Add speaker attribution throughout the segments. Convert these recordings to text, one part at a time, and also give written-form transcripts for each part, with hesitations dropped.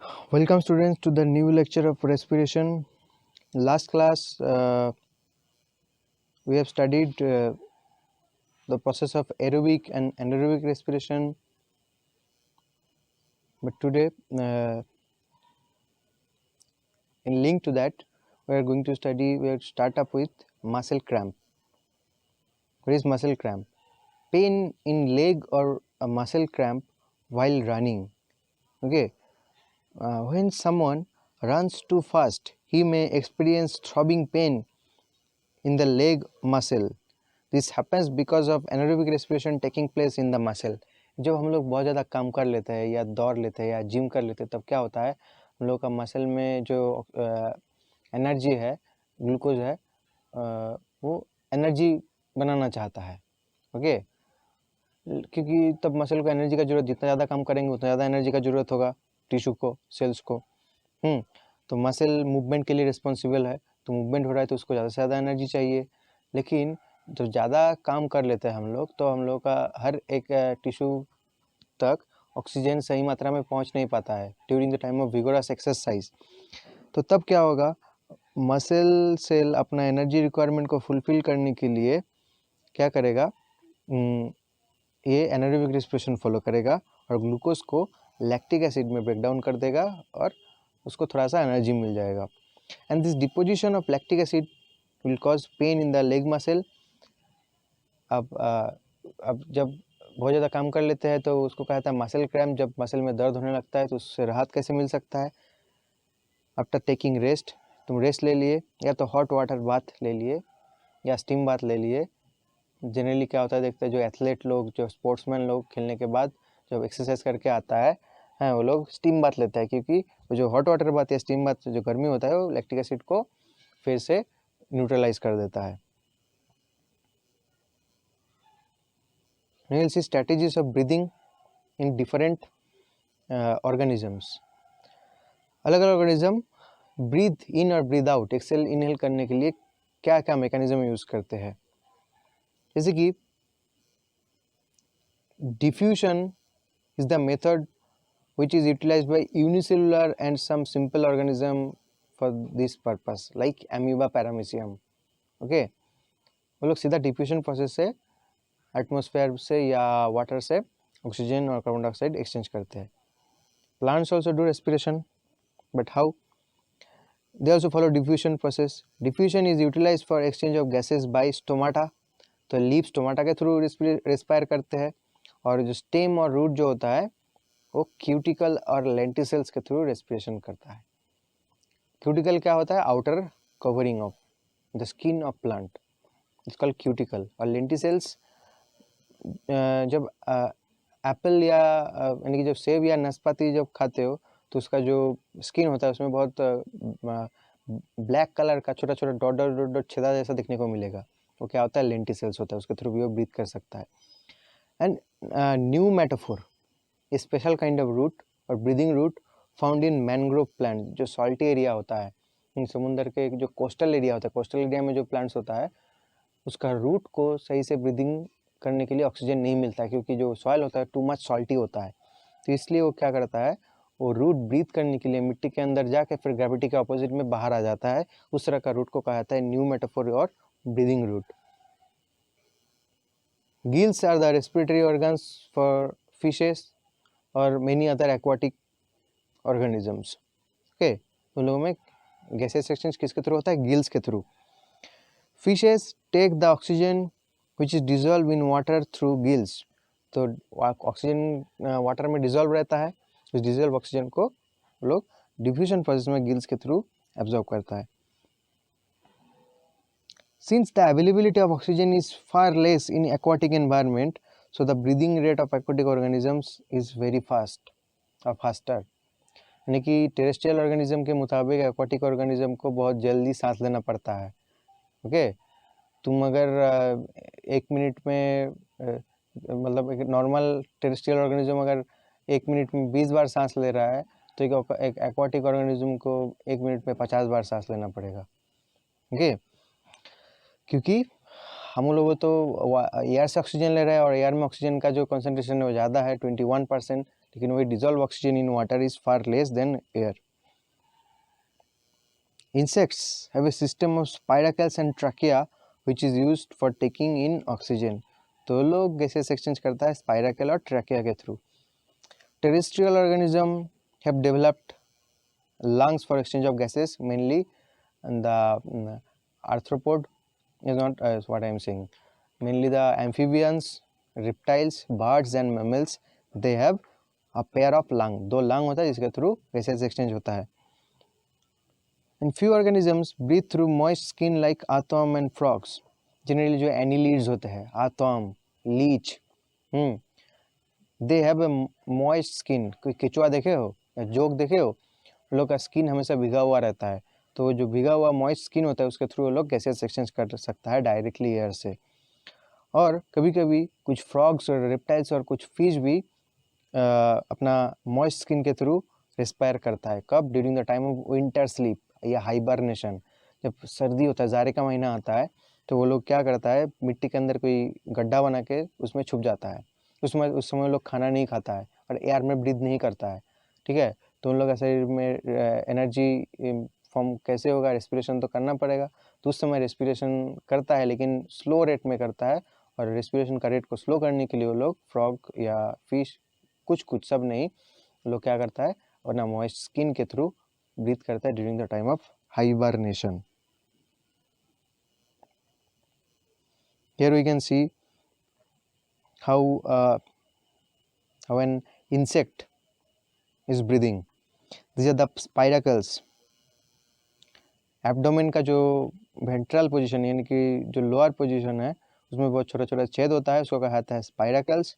Speaker 1: Welcome students to the new lecture of respiration. Last class we have studied the process of aerobic and anaerobic respiration, but today in link to that we are going to start up with muscle cramp. What is muscle cramp? Pain in leg or a muscle cramp while running. Okay, when someone runs too fast, he may experience throbbing pain in the leg muscle. This happens because of anaerobic respiration taking place in the muscle. जब हम लोग बहुत ज़्यादा काम कर लेते हैं या दौड़ लेते हैं या जिम कर लेते हैं तब क्या होता है, हम लोग का मसल में जो एनर्जी है, ग्लूकोज है, वो एनर्जी बनाना चाहता है. ओके, क्योंकि तब मसल को एनर्जी का जरूरत, जितना ज़्यादा काम करेंगे उतना ज़्यादा एनर्जी का जरूरत होगा टिश्यू को, सेल्स को. तो मसल मूवमेंट के लिए रिस्पॉन्सिबल है, तो मूवमेंट हो रहा है तो उसको ज़्यादा से ज़्यादा एनर्जी चाहिए. लेकिन जब ज़्यादा काम कर लेते हैं हम लोग, तो हम लोग का हर एक टिश्यू तक ऑक्सीजन सही मात्रा में पहुंच नहीं पाता है during the time of vigorous exercise. तो तब क्या होगा, मसल सेल अपना एनर्जी रिक्वायरमेंट को फुलफिल करने के लिए क्या करेगा, ये एनारोबिक रेस्पिरेशन फॉलो करेगा और ग्लूकोज को लैक्टिक एसिड में ब्रेक डाउन कर देगा और उसको थोड़ा सा एनर्जी मिल जाएगा. And this deposition of lactic acid will cause pain in the leg muscle. अब जब बहुत ज़्यादा काम कर लेते हैं तो उसको कहता है मसल क्रैम्प. जब मसल में दर्द होने लगता है तो उससे राहत कैसे मिल सकता है? आफ्टर टेकिंग रेस्ट, तुम रेस्ट ले लिए या तो हॉट वाटर बाथ ले लिए या स्टीम बाथ ले लिए. जनरली क्या होता है, देखते हैं जो एथलीट लोग, जो स्पोर्ट्समैन लोग खेलने के बाद जब एक्सरसाइज करके आता है, वो लोग स्टीम बाथ लेते हैं, क्योंकि वो जो हॉट वाटर बाथ या स्टीम बाथ जो गर्मी होता है वो लैक्टिक एसिड को फिर से न्यूट्रलाइज कर देता है. Now we'll see strategies of breathing in different organisms. अलग अलग ऑर्गेनिज्म ब्रीथ इन और ब्रीथ आउट, एक्सेल इनहेल करने के लिए क्या क्या मैकेनिज्म यूज करते हैं. जैसे कि diffusion is the method which is utilized by unicellular and some simple organism for this purpose like amoeba paramecium. Okay, वो लोग सीधा डिफ्यूजन प्रोसेस से एटमॉस्फेयर से या वाटर से ऑक्सीजन और कार्बन डाइऑक्साइड एक्सचेंज करते हैं. Plants also do respiration, but how? They also follow diffusion process. Diffusion is utilise for exchange of gases by stomata. तो लीव स्टोमाटा के थ्रू रेस्पायर करते हैं, और जो स्टेम और रूट जो होता है वो क्यूटिकल और लेंटिसेल्स के थ्रू रेस्पिरेशन करता है. क्यूटिकल क्या होता है? Outer covering of the skin of plant, it's called cuticle. और लेंटिसेल्स जब एप्पल या यानी कि जब सेब या नाशपाती जब खाते हो तो उसका जो स्किन होता है उसमें बहुत ब्लैक कलर का छोटा छोटा डॉट डॉट डॉट डॉट छेदा जैसा दिखने को मिलेगा. वो क्या होता है? लेंटिसेल्स होता है, उसके थ्रू भी वो ब्रीथ कर सकता है. And pneumatophore, a special kind of root और breathing root found in mangrove plant. जो सॉल्टी एरिया होता है, समुद्र के जो कोस्टल एरिया होता है, कोस्टल एरिया में जो प्लांट्स होता है उसका रूट को सही से ब्रीदिंग करने के लिए ऑक्सीजन नहीं मिलता है, क्योंकि जो सॉइल होता है टू मच सॉल्टी होता है. तो इसलिए वो क्या करता है, वो रूट ब्रीथ करने के लिए मिट्टी के अंदर जाके फिर ग्रेविटी के अपोजिट में बाहर आ जाता है. उस तरह का रूट को कहा जाता है न्यू मेटाफोर और breathing root. Gills are the respiratory organs for fishes और many other aquatic organisms. Okay, उन लोगों में गैसेस एक्सचेंज किसके थ्रू होता है? गिल्स के through. Fishes take the oxygen which is dissolved in water through gills. तो ऑक्सीजन वाटर में डिजोल्व रहता है, उस डिजोल्व ऑक्सीजन को लोग डिफ्यूजन प्रोसेस में गिल्स के थ्रू एब्जॉर्ब करता है. Since the availability of oxygen is far less in aquatic environment, so the breathing rate of aquatic organisms is very fast or faster. यानी कि टेरेस्ट्रियल ऑर्गेनिज्म के मुताबिक एक्वाटिक ऑर्गेनिज्म को बहुत जल्दी सांस लेना पड़ता है. ओके, तुम अगर 1 मिनट में मतलब एक नॉर्मल टेरेस्ट्रियल ऑर्गेनिज्म अगर 1 मिनट में 20 बार सांस ले रहा है, तो एक एक्वाटिक ऑर्गेनिज्म को 1 मिनट में 50 बार सांस लेना पड़ेगा. ओके, क्योंकि हम लोग तो एयर से ऑक्सीजन ले रहे हैं और एयर में ऑक्सीजन का जो कंसंट्रेशन है वो ज़्यादा है 21%, लेकिन वही dissolve oxygen in water is far less than air. Insects have a system of spiracles and trachea which is used for taking in oxygen. तो लोग गैसेस एक्सचेंज करता है स्पाइराकल और ट्रैकिया के through. Terrestrial organism have developed lungs for exchange of gases, mainly and the arthropod is not what I am saying. Mainly the amphibians, reptiles, birds and mammals, they have a pair of lung. दो lung होता है जिसके through gases exchange होता है. And few organisms breathe through moist skin like earthworm and frogs. Generally जो annelids होते हैं, earthworm, leech, they have a moist skin. कोई केचुआ देखे हो या जोक देखे हो, लोग का स्किन हमेशा भीगा हुआ रहता है. तो जो भीगा हुआ मॉइस्ट स्किन होता है उसके थ्रू वो लोग गैसेस एक्सचेंज कर सकता है डायरेक्टली एयर से. और कभी कभी कुछ फ्रॉग्स और रेप्टाइल्स और कुछ फिश भी अपना मॉइस्ट स्किन के थ्रू रेस्पायर करता है. कब? During the time of winter sleep या हाइबरनेशन. जब सर्दी होता है, जाड़े का महीना आता है, तो वो लोग क्या करता है, मिट्टी के अंदर कोई गड्ढा बना के उसमें छुप जाता है. उस समय लोग खाना नहीं खाता है और एयर में ब्रीथ नहीं करता है. ठीक है, तो उन लोग का शरीर में एनर्जी फॉर्म कैसे होगा? रेस्पिरेशन तो करना पड़ेगा. तो उस समय रेस्पिरेशन करता है लेकिन स्लो रेट में करता है. और रेस्पिरेशन का रेट को स्लो करने के लिए वो लोग फ्रॉग या फिश, कुछ सब नहीं, लोग क्या करता है, अपना मॉइस्ट स्किन के थ्रू ब्रीथ करता है during the time of hibernation. Here we can see how an insect is breathing. These are the spiracles. Abdomen का जो वेंट्रल पोजीशन यानी कि जो लोअर पोजीशन है उसमें बहुत छोटा छोटा छेद होता है, उसको कहा जाता है स्पाइराकल्स.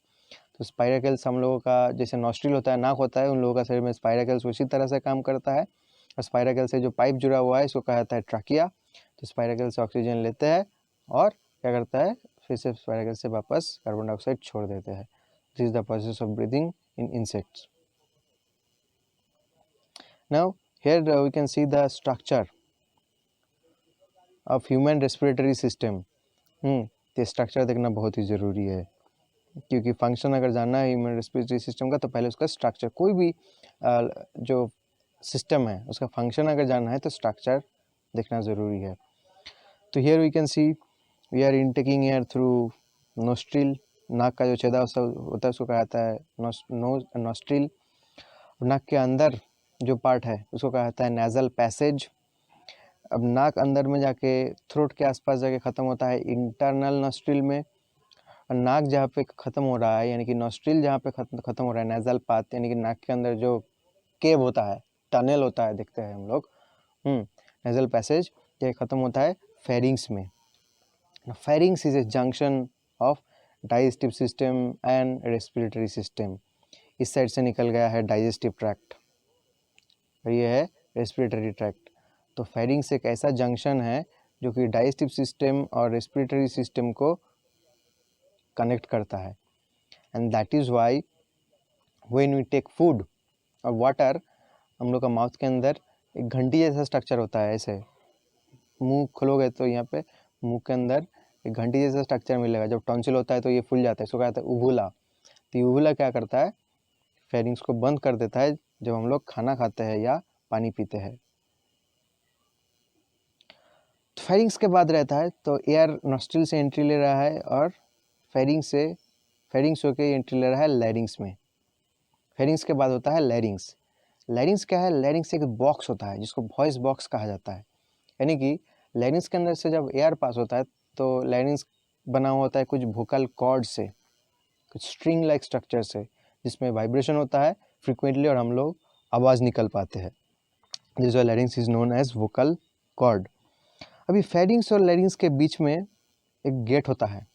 Speaker 1: तो स्पाइराकल्स हम लोगों का जैसे नॉस्ट्रिल होता है, नाक होता है, उन लोगों का शरीर में स्पाइराकल्स उसी तरह से काम करता है. और स्पाइराकल से जो पाइप जुड़ा हुआ है इसको कहा जाता है ट्रैकिया. तो स्पाइराकल से ऑक्सीजन लेते हैं और क्या करता है, फिर से स्पाइराकल से वापस कार्बन डाइऑक्साइड छोड़ देते हैं. This is the process of breathing in insects. Now here we can see the structure of human respiratory system. ये स्ट्रक्चर देखना बहुत ही ज़रूरी है, क्योंकि फंक्शन अगर जानना है ह्यूमन रेस्पिरेटरी सिस्टम का तो पहले उसका स्ट्रक्चर, कोई भी जो सिस्टम है उसका फंक्शन अगर जानना है तो स्ट्रक्चर देखना ज़रूरी है. तो here we can see we are intaking air through nostril. नाक का जो छेदा होता है उसको कहा जाता है नोस्ट्रिल. नाक के अंदर जो पार्ट है उसको कहा जाता है नेजल पैसेज. अब नाक अंदर में जाके थ्रोट के आसपास जाके ख़त्म होता है इंटरनल नोस्ट्रिल में. और नाक जहाँ पे ख़त्म हो रहा है यानी कि नोस्ट्रिल जहाँ पे ख़त्म हो रहा है, नेजल पाथ यानी कि नाक के अंदर जो केव होता है, टनल होता है, देखते हैं हम लोग, नेजल पैसेज, ये ख़त्म होता है फेरिंग्स में. Pharynx is a junction of digestive system and respiratory system. इस साइड से निकल गया है डाइजेस्टिव ट्रैक्ट और ये है रेस्पिरेटरी ट्रैक्ट. तो फेरिंग्स एक ऐसा जंक्शन है जो कि डाइजेस्टिव सिस्टम और रेस्पिरेटरी सिस्टम को कनेक्ट करता है. And that is why when we take food और वाटर, हम लोग का माउथ के अंदर एक घंटी जैसा स्ट्रक्चर होता है. ऐसे मुंह खोलोगे तो यहाँ पे मुंह के अंदर एक घंटी जैसा स्ट्रक्चर मिलेगा. जब टॉन्सिल होता है तो ये फूल जाता है, इसको कहते हैं उवुला. तो उवुला क्या करता है, फेरिंग्स को बंद कर देता है जब हम लोग खाना खाते हैं या पानी पीते हैं. तो फेरिंग्स के बाद रहता है, तो एयर नॉस्ट्रिल से एंट्री ले रहा है और फेरिंग्स होकर एंट्री ले रहा है लैरिंग्स में. फेरिंग्स के बाद होता है लैरिंग्स. लैरिंग्स क्या है? लैरिंग्स एक बॉक्स होता है जिसको वॉइस बॉक्स कहा जाता है. यानी कि लैरिंग्स के अंदर से जब एयर पास होता है तो लैरिंग्स बना हुआ होता है कुछ वोकल कॉर्ड से, कुछ स्ट्रिंग लाइक स्ट्रक्चर से, जिसमें वाइब्रेशन होता है फ्रिक्वेंटली और हम लोग आवाज़ निकल पाते हैं. This larynx is known as vocal cord. अभी फेरिंग्स और लैरिंग्स के बीच में एक गेट होता है,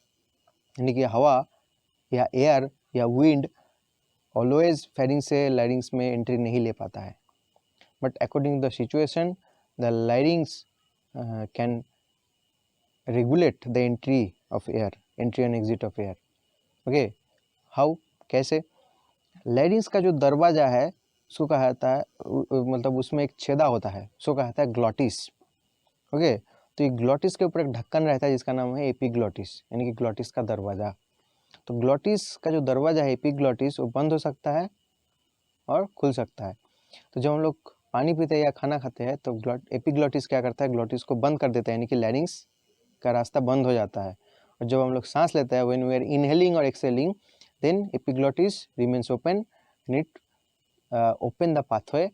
Speaker 1: यानी कि हवा या एयर या विंड ऑलवेज फेरिंग्स से लैरिंग्स में एंट्री नहीं ले पाता है. But according to the situation the larynx can regulate the entry of air, entry and exit of air. Okay, how, कैसे? लैरिंग्स का जो दरवाजा है उसको कहा जाता है, मतलब उसमें एक छेदा होता है, उसको कहा जाता है ग्लॉटिस. ओके, तो ये ग्लॉटिस के ऊपर एक ढक्कन रहता है जिसका नाम है एपिग्लॉटिस, यानी कि ग्लॉटिस का दरवाज़ा। तो ग्लॉटिस का जो दरवाज़ा है एपिग्लॉटिस, वो बंद हो सकता है और खुल सकता है। तो जब हम लोग पानी पीते हैं या खाना खाते हैं तो एपिग्लॉटिस क्या करता है, ग्लॉटिस को बंद कर देता है, यानी कि लैरिंक्स का रास्ता बंद हो जाता है। और जब हम लोग सांस लेते हैं, व्हेन वी आर इनहेलिंग और exhaling, then epiglottis remains open and it open the pathway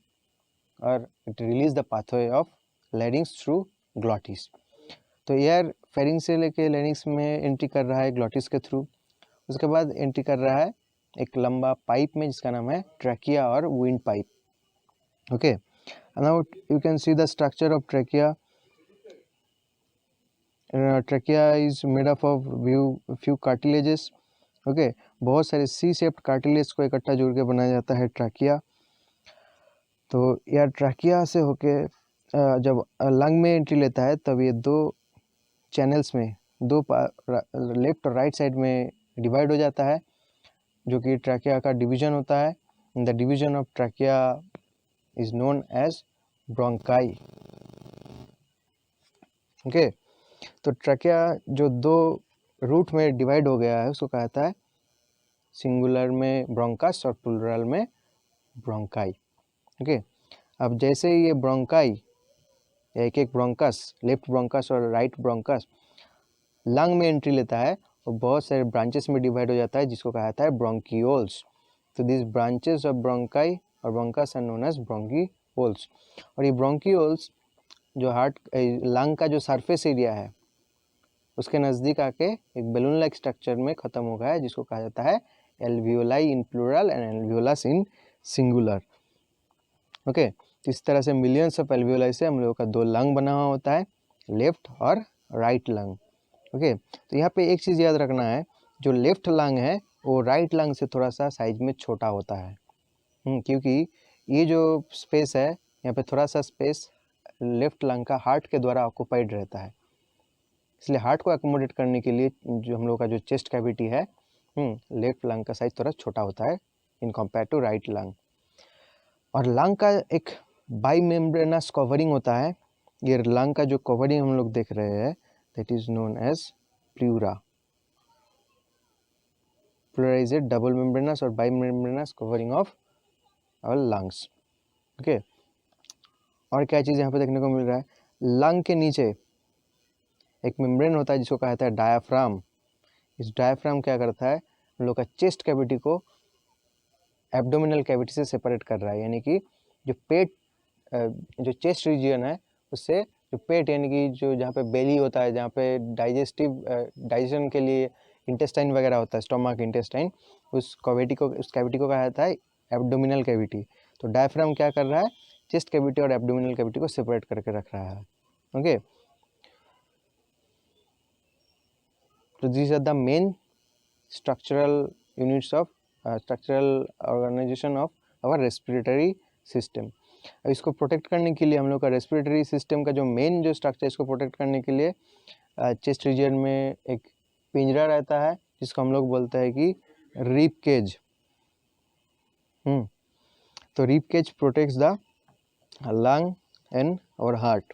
Speaker 1: और it release the pathway of larynx through glottis. तो एयर फेरिंग से लेके लैरिंक्स में एंट्री कर रहा है ग्लॉटिस के थ्रू। उसके बाद एंट्री कर रहा है एक लंबा पाइप में जिसका नाम है ट्रैकिया और wind pipe. Okay, now you can see the structure of trachea. Trachea is made up of few cartilages. Okay, बहुत सारे सी शेप्ड कार्टिलेज को इकट्ठा जोड़ के बनाया जाता है ट्रैकिया। तो यार ट्रैकिया से होके जब लंग में एंट्री लेता है तब ये दो चैनल्स में, दो लेफ्ट और राइट साइड में डिवाइड हो जाता है, जो कि ट्रैकिया का डिवीजन होता है। The division of trachea is known as bronchi. Okay, तो ट्रैकिया जो दो रूट में डिवाइड हो गया है उसको कहा जाता है सिंगुलर में ब्रोंकस और प्लूरल में ब्रोंकाई। ओके, अब जैसे ये ब्रोंकाई, एक एक ब्रोंकस, लेफ्ट ब्रोंकस और राइट ब्रोंकस लंग में एंट्री लेता है और बहुत सारे ब्रांचेस में डिवाइड हो जाता है जिसको कहा जाता है ब्रोंकियोल्स। तो दिस ब्रांचेस ऑफ ब्रोंकाई और bronchus are known as bronchioles. और ये ब्रोंकियोल्स जो हार्ट लंग का जो सरफेस एरिया है उसके नज़दीक आके एक बैलून लाइक स्ट्रक्चर में ख़त्म हो गया है जिसको कहा जाता है alveoli in plural and alveolus in singular. Okay, तो इस तरह से मिलियंस ऑफ एल्वियोलाई से हम लोगों का दो लंग बना हुआ होता है, लेफ्ट और राइट लंग। ओके, तो यहाँ पे एक चीज़ याद रखना है, जो लेफ्ट लंग है वो राइट लंग से थोड़ा सा साइज में छोटा होता है, क्योंकि ये जो स्पेस है यहाँ पे थोड़ा सा स्पेस लेफ्ट लंग का हार्ट के द्वारा ऑक्यूपाइड रहता है। इसलिए हार्ट को एकोमोडेट करने के लिए जो हम लोग का जो चेस्ट कैविटी है, लेफ्ट लंग का साइज थोड़ा छोटा होता है in compare to right lung. और लंग का एक बाई मेम्ब्रेनस कवरिंग होता है। ये लंग का जो कवरिंग हम लोग देख रहे हैं that is known as pleura. Pleura is a double membranous और bimembranous covering of our lungs. Okay, और क्या चीज़ यहाँ पे देखने को मिल रहा है, लंग के नीचे एक मेम्ब्रेन होता है जिसको कहा जाता है डायाफ्राम। इस डायाफ्राम क्या करता है, हम लोग का चेस्ट कैविटी को एब्डोमिनल कैविटी से सेपरेट कर रहा है, यानी कि जो पेट, जो चेस्ट रीजियन है उससे जो पेट, यानी कि जो जहाँ पे बेली होता है, जहाँ पे डाइजेशन के लिए इंटेस्टाइन वगैरह होता है, स्टोमक इंटेस्टाइन, उस कैविटी को कहा जाता है एब्डोमिनल कैविटी। तो डायफ्राम क्या कर रहा है, चेस्ट कैविटी और एब्डोमिनल कैविटी को सेपरेट करके रख रहा है। ओके, तो these are the main structural units of structural organization of our respiratory system। अब इसको प्रोटेक्ट करने के लिए हम लोग का रेस्पिरेटरी सिस्टम का जो मेन जो स्ट्रक्चर, इसको प्रोटेक्ट करने के लिए चेस्ट रीजन में एक पिंजरा रहता है जिसको हम लोग बोलते हैं कि रिब केज। तो rib cage protects the lung and और हार्ट।